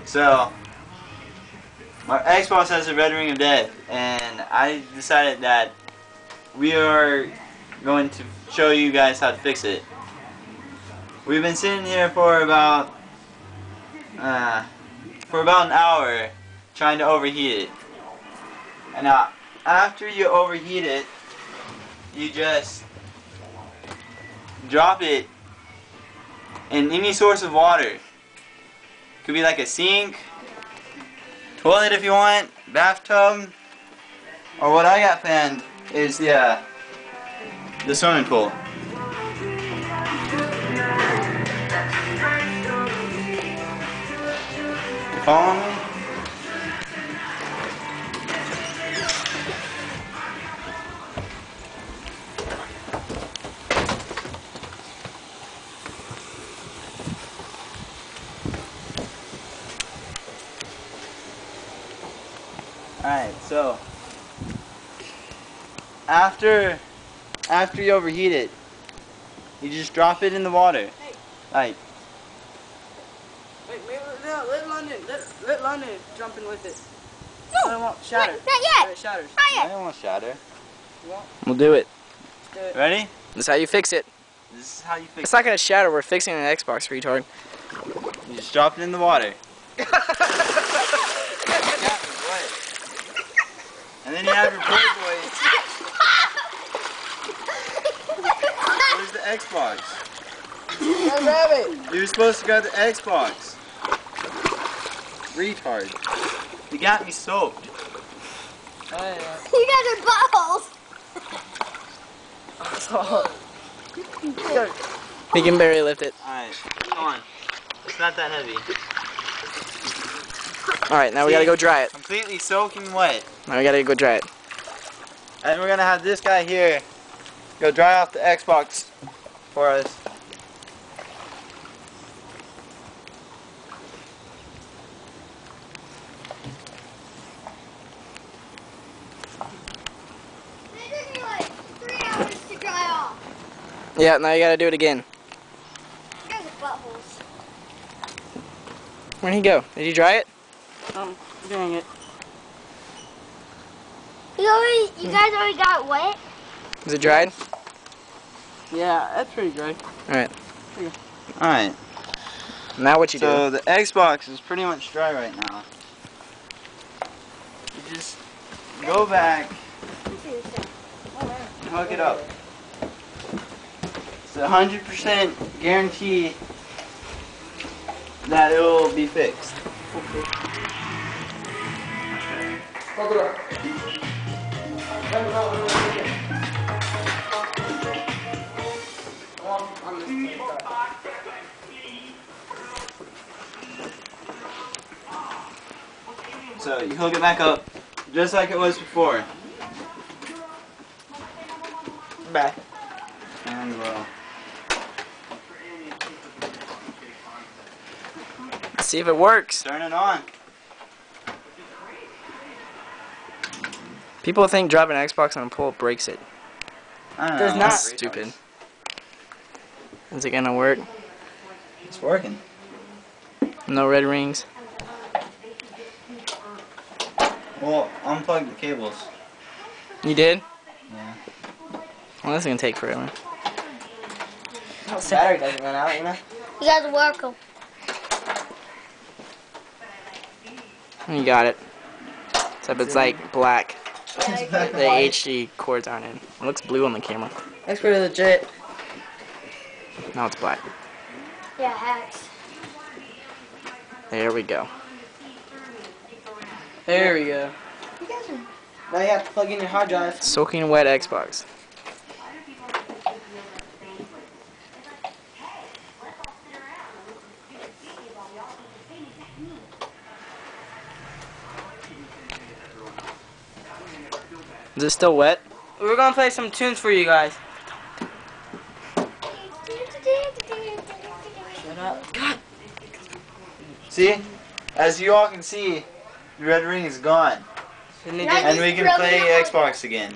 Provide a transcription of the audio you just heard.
So, my Xbox has a red ring of death, and I decided that we are going to show you guys how to fix it. We've been sitting here for about an hour trying to overheat it. And now, after you overheat it, you just drop it in any source of water. Could be like a sink, toilet if you want, bathtub, or what I got planned is the swimming pool. You following me? Alright, so after you overheat it, you just drop it in the water. Hey. Like, wait, no, let London jump in with it. No, I don't want shatter. Not yet. It shatters. I don't want to shatter. You want? We'll do it. Let's do it. Ready? This is how you fix it. This is how you fix It's not gonna shatter. We're fixing an Xbox, retard. it. You just drop it in the water. And then you have your Playboy. Where's the Xbox? Hey, rabbit. You were supposed to grab the Xbox. Retard. You got me soaked. Hey, You guys are buttholes. He can barely lift it. Alright, come on. It's not that heavy. Alright, now we gotta go dry it. Completely soaking wet. Now we gotta go dry it. And we're gonna have this guy here go dry off the Xbox for us. It took me like 3 hours to dry off. Yeah, now you gotta do it again. You guys are buttholes. Where'd he go? Did he dry it? Doing it. You guys already got it wet? Is it dried? Yeah, that's pretty dry. Alright. Alright, Now what you do? so the Xbox is pretty much dry right now. You just go back and hook it up. It's a 100% guarantee that it will be fixed. So you hook it back up just like it was before. Back. And we'll Let's see if it works. turn it on. People think dropping an Xbox on a pole breaks it. I don't There's know. not. That's stupid. Is it gonna work? It's working. No red rings. Well, unplug the cables. You did? Yeah. Well, this is gonna take forever. Battery doesn't run out, you know? You guys are welcome. You got it. Except it's like black. The HD cords aren't in. It looks blue on the camera. That's pretty legit. Now it's black. Yeah, hacks. There we go. There we go. You guys are... Now you have to plug in your hard drive. Soaking wet Xbox. Is it still wet? We're gonna play some tunes for you guys. Shut up. God. See? As you all can see, the red ring is gone. Didn't it Nice. just- And we can play Xbox again.